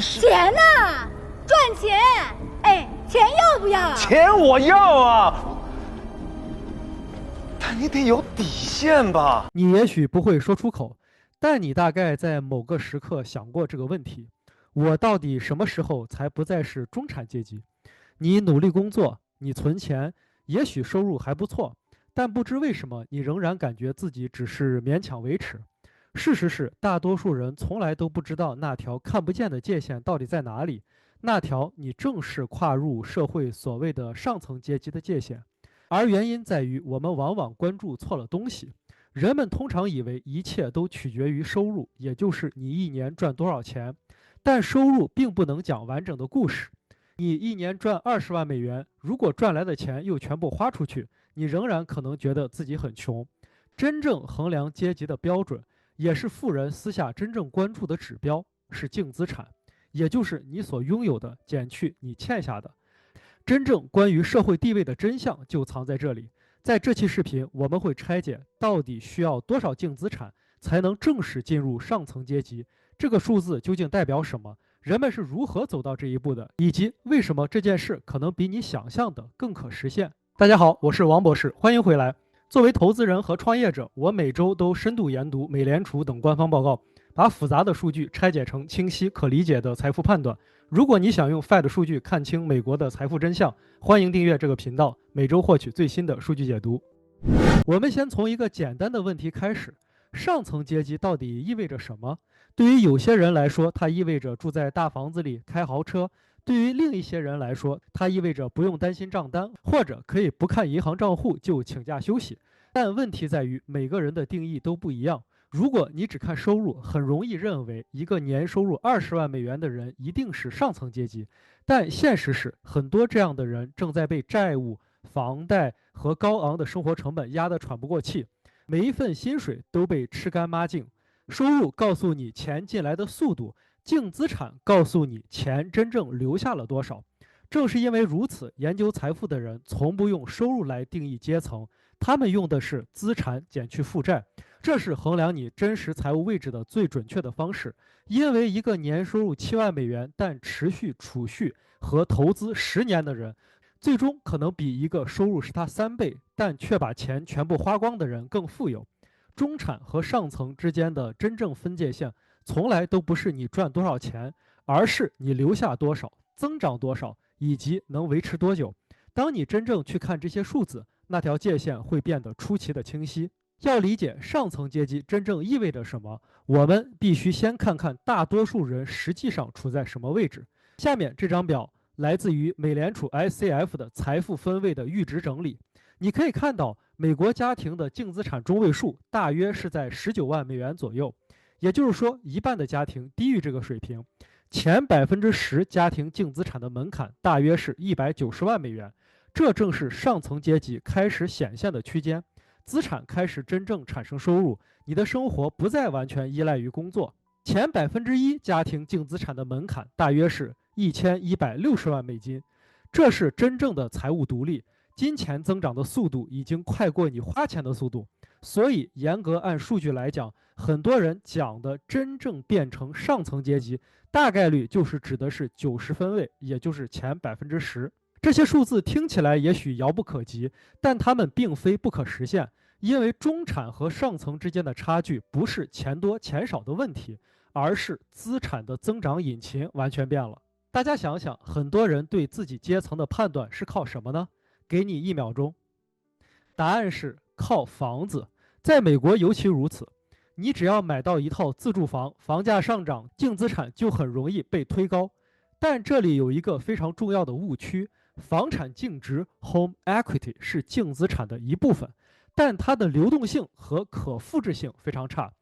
钱呐，赚钱！哎，钱要不要？钱我要啊，但你得有底线吧？你也许不会说出口，但你大概在某个时刻想过这个问题：我到底什么时候才不再是中产阶级？你努力工作，你存钱，也许收入还不错，但不知为什么，你仍然感觉自己只是勉强维持。事实是，大多数人从来都不知道那条看不见的界限到底在哪里。那条你正是跨入社会所谓的上层阶级的界限，而原因在于我们往往关注错了东西。人们通常以为一切都取决于收入，也就是你一年赚多少钱，但收入并不能讲完整的故事。你一年赚20万美元，如果赚来的钱又全部花出去，你仍然可能觉得自己很穷。真正衡量阶级的标准，也是富人私下真正关注的指标，是净资产，也就是你所拥有的减去你欠下的。真正关于社会地位的真相就藏在这里。在这期视频，我们会拆解到底需要多少净资产才能正式进入上层阶级，这个数字究竟代表什么，人们是如何走到这一步的，以及为什么这件事可能比你想象的更可实现。大家好，我是王博士，欢迎回来。作为投资人和创业者，我每周都深度研读美联储等官方报告，把复杂的数据拆解成清晰可理解的财富判断。如果你想用 Fed 数据看清美国的财富真相，欢迎订阅这个频道，每周获取最新的数据解读。我们先从一个简单的问题开始：上层阶级到底意味着什么？对于有些人来说，它意味着住在大房子里，开豪车；对于另一些人来说，它意味着不用担心账单，或者可以不看银行账户就请假休息。但问题在于，每个人的定义都不一样。如果你只看收入，很容易认为一个年收入20万美元的人一定是上层阶级，但现实是，很多这样的人正在被债务、房贷和高昂的生活成本压得喘不过气，每一份薪水都被吃干抹净。收入告诉你钱进来的速度，净资产告诉你钱真正留下了多少。正是因为如此，研究财富的人从不用收入来定义阶层，他们用的是资产减去负债，这是衡量你真实财务位置的最准确的方式。因为一个年收入7万美元但持续储蓄和投资10年的人，最终可能比一个收入是他3倍但却把钱全部花光的人更富有。中产和上层之间的真正分界线，从来都不是你赚多少钱，而是你留下多少、增长多少以及能维持多久。当你真正去看这些数字，那条界限会变得出奇的清晰。要理解上层阶级真正意味着什么，我们必须先看看大多数人实际上处在什么位置。下面这张表来自于美联储 ICF 的财富分位的阈值整理。你可以看到，美国家庭的净资产中位数大约是在19万美元左右，也就是说，一半的家庭低于这个水平。前10%家庭净资产的门槛大约是190万美元，这正是上层阶级开始显现的区间。资产开始真正产生收入，你的生活不再完全依赖于工作。前1%家庭净资产的门槛大约是1160万美金，这是真正的财务独立。金钱增长的速度已经快过你花钱的速度，所以严格按数据来讲，很多人讲的真正变成上层阶级，大概率就是指的是90分位，也就是前10%。这些数字听起来也许遥不可及，但它们并非不可实现，因为中产和上层之间的差距不是钱多钱少的问题，而是资产的增长引擎完全变了。大家想想，很多人对自己阶层的判断是靠什么呢？给你1秒钟，答案是靠房子。在美国尤其如此，你只要买到一套自住房，房价上涨，净资产就很容易被推高。但这里有一个非常重要的误区，房产净值 （home equity） 是净资产的一部分，但它的流动性和可复制性非常差，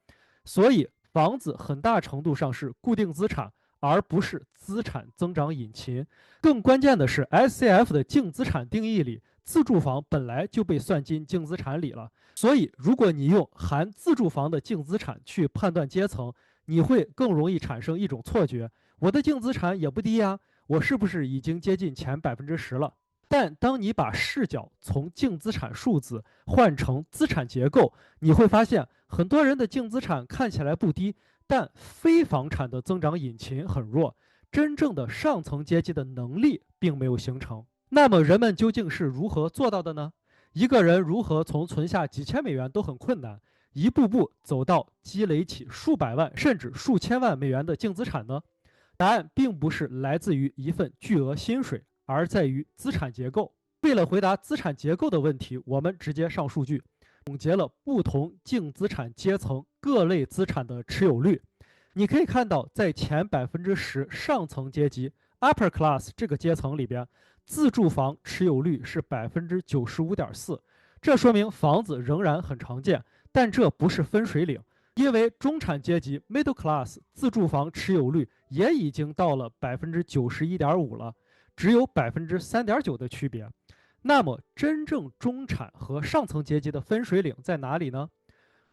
所以房子很大程度上是固定资产，而不是资产增长引擎。更关键的是 ，SCF 的净资产定义里，自住房本来就被算进净资产里了。所以，如果你用含自住房的净资产去判断阶层，你会更容易产生一种错觉：我的净资产也不低呀，我是不是已经接近前10%了？但当你把视角从净资产数字换成资产结构，你会发现很多人的净资产看起来不低，但非房产的增长引擎很弱。真正的上层阶级的能力并没有形成。那么人们究竟是如何做到的呢？一个人如何从存下几千美元都很困难，一步步走到积累起数百万甚至数千万美元的净资产呢？答案并不是来自于一份巨额薪水，而在于资产结构。为了回答资产结构的问题，我们直接上数据，总结了不同净资产阶层各类资产的持有率。你可以看到，在前10%上层阶级 （upper class） 这个阶层里边，自住房持有率是95.4%，这说明房子仍然很常见，但这不是分水岭，因为中产阶级 （middle class） 自住房持有率也已经到了91.5%了，只有3.9%的区别。那么，真正中产和上层阶级的分水岭在哪里呢？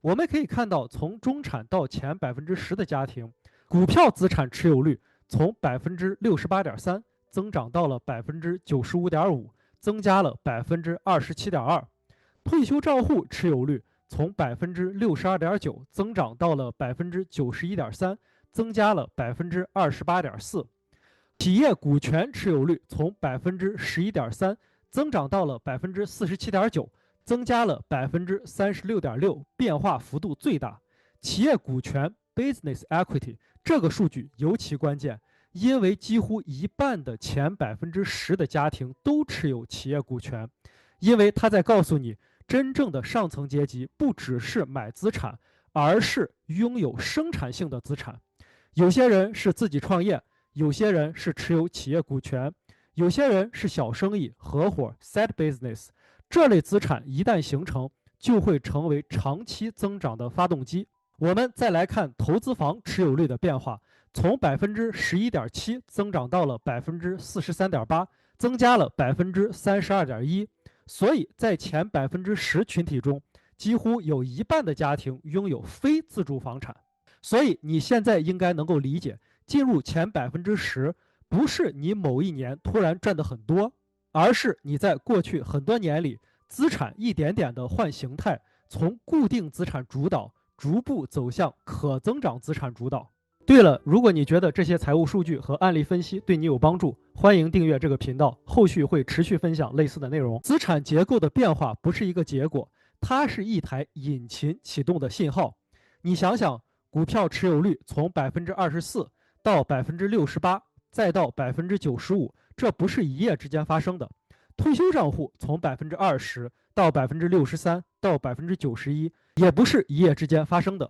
我们可以看到，从中产到前10%的家庭，股票资产持有率从68.3%增长到了95.5%，增加了27.2%；退休账户持有率从62.9%增长到了91.3%，增加了28.4%；企业股权持有率从11.3%增长到了47.9%。增加了36.6%，变化幅度最大。企业股权 （business equity） 这个数据尤其关键，因为几乎一半的前10%的家庭都持有企业股权，因为它在告诉你，真正的上层阶级不只是买资产，而是拥有生产性的资产。有些人是自己创业，有些人是持有企业股权，有些人是小生意、合伙 （side business）。这类资产一旦形成，就会成为长期增长的发动机。我们再来看投资房持有率的变化，从11.7%增长到了43.8%，增加了32.1%。所以在前10%群体中，几乎有一半的家庭拥有非自住房产。所以你现在应该能够理解，进入前10%不是你某一年突然赚得很多，而是你在过去很多年里，资产一点点的换形态，从固定资产主导逐步走向可增长资产主导。对了，如果你觉得这些财务数据和案例分析对你有帮助，欢迎订阅这个频道，后续会持续分享类似的内容。资产结构的变化不是一个结果，它是一台引擎启动的信号。你想想，股票持有率从24%到68%，再到95%。这不是一夜之间发生的。退休账户从20%到63%到91%，也不是一夜之间发生的。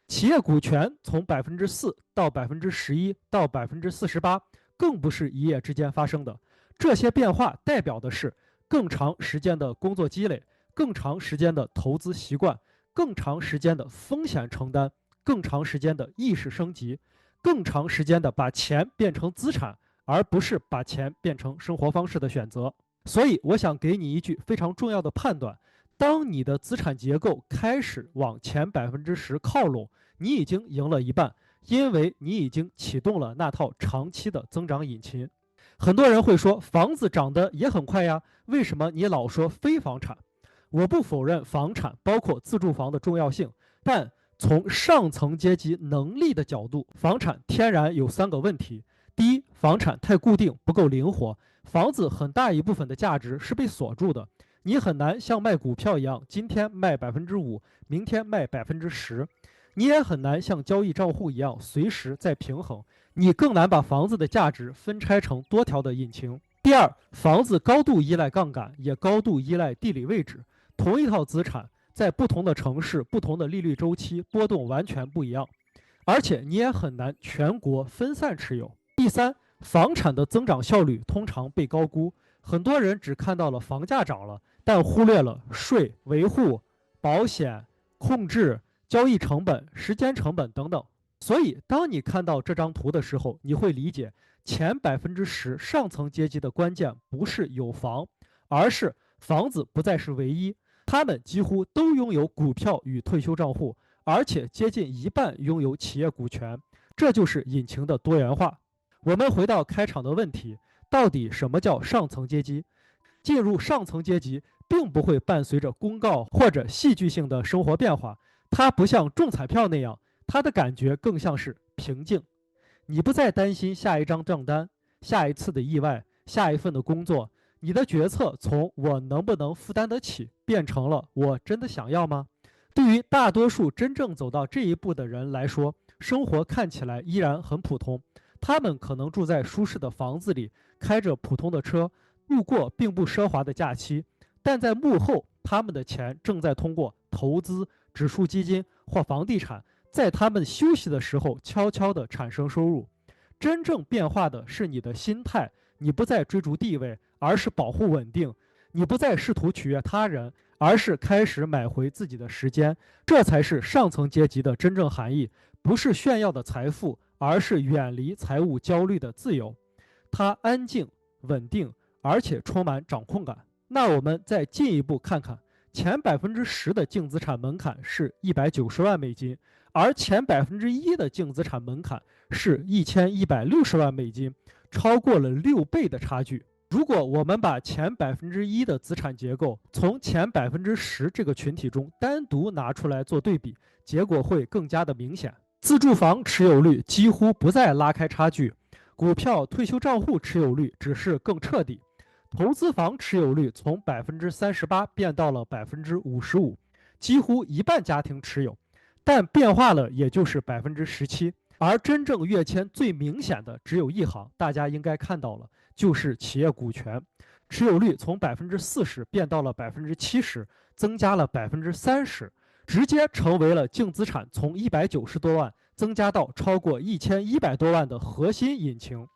企业股权从4%到11%到48%，更不是一夜之间发生的。这些变化代表的是更长时间的工作积累、更长时间的投资习惯、更长时间的风险承担、更长时间的意识升级、更长时间的把钱变成资产，而不是把钱变成生活方式的选择。所以我想给你一句非常重要的判断，当你的资产结构开始往前10%靠拢，你已经赢了一半，因为你已经启动了那套长期的增长引擎。很多人会说，房子涨得也很快呀，为什么你老说非房产？我不否认房产包括自住房的重要性，但从上层阶级能力的角度，房产天然有3个问题。第一，房产太固定，不够灵活，房子很大一部分的价值是被锁住的，你很难像卖股票一样，今天卖5%，明天卖10%，你也很难像交易账户一样随时在平衡，你更难把房子的价值分拆成多条的引擎。第二，房子高度依赖杠杆，也高度依赖地理位置，同一套资产在不同的城市、不同的利率周期波动完全不一样，而且你也很难全国分散持有。第三，房产的增长效率通常被高估，很多人只看到了房价涨了，但忽略了税、维护、保险、控制、交易成本、时间成本等等。所以，当你看到这张图的时候，你会理解前10%上层阶级的关键不是有房，而是房子不再是唯一，他们几乎都拥有股票与退休账户，而且接近一半拥有企业股权，这就是引擎的多元化。我们回到开场的问题，到底什么叫上层阶级？进入上层阶级并不会伴随着公告或者戏剧性的生活变化，它不像中彩票那样，它的感觉更像是平静。你不再担心下一张账单、下一次的意外、下一份的工作，你的决策从我能不能负担得起，变成了我真的想要吗？对于大多数真正走到这一步的人来说，生活看起来依然很普通。他们可能住在舒适的房子里，开着普通的车，度过并不奢华的假期，但在幕后，他们的钱正在通过投资、指数基金或房地产，在他们休息的时候悄悄地产生收入。真正变化的是你的心态，你不再追逐地位，而是保护稳定；你不再试图取悦他人，而是开始买回自己的时间。这才是上层阶级的真正含义，不是炫耀的财富，而是远离财务焦虑的自由。它安静、稳定，而且充满掌控感。那我们再进一步看看，前10%的净资产门槛是190万美金，而前1%的净资产门槛是1160万美金，超过了6倍的差距。如果我们把前1%的资产结构从前10%这个群体中单独拿出来做对比，结果会更加的明显。自住房持有率几乎不再拉开差距，股票退休账户持有率只是更彻底，投资房持有率从38%变到了55%，几乎一半家庭持有，但变化了也就是17%。而真正跃迁最明显的只有一行，大家应该看到了，就是企业股权，持有率从40%变到了70%，增加了30%，直接成为了净资产从190多万增加到超过1100多万的核心引擎。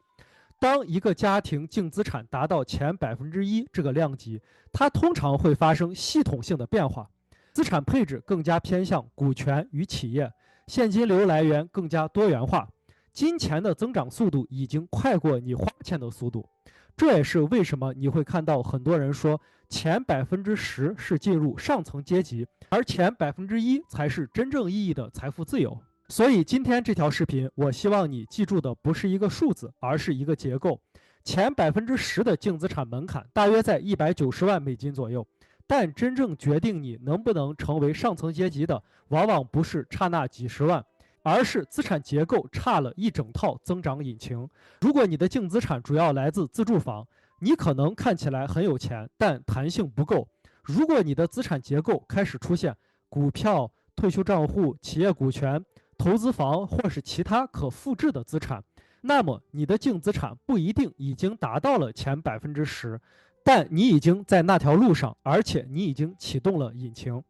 当一个家庭净资产达到前1%这个量级，它通常会发生系统性的变化，资产配置更加偏向股权与企业，现金流来源更加多元化，金钱的增长速度已经快过你花钱的速度。这也是为什么你会看到很多人说前10%是进入上层阶级，而前1%才是真正意义的财富自由。所以今天这条视频，我希望你记住的不是一个数字，而是一个结构。前10%的净资产门槛大约在190万美金左右，但真正决定你能不能成为上层阶级的，往往不是差那几十万，而是资产结构差了一整套增长引擎。如果你的净资产主要来自自住房，你可能看起来很有钱，但弹性不够。如果你的资产结构开始出现股票、退休账户、企业股权、投资房或是其他可复制的资产，那么你的净资产不一定已经达到了前10%，但你已经在那条路上，而且你已经启动了引擎。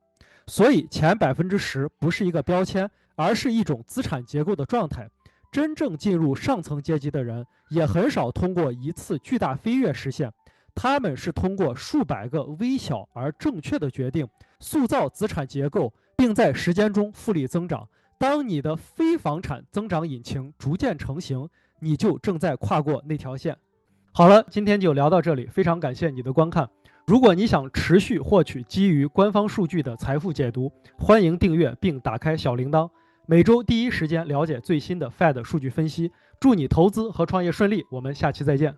所以前10%不是一个标签，而是一种资产结构的状态。真正进入上层阶级的人也很少通过一次巨大飞跃实现，他们是通过数百个微小而正确的决定塑造资产结构，并在时间中复利增长。当你的非房产增长引擎逐渐成型，你就正在跨过那条线。好了，今天就聊到这里，非常感谢你的观看。如果你想持续获取基于官方数据的财富解读，欢迎订阅并打开小铃铛，每周第一时间了解最新的 Fed 数据分析。祝你投资和创业顺利，我们下期再见。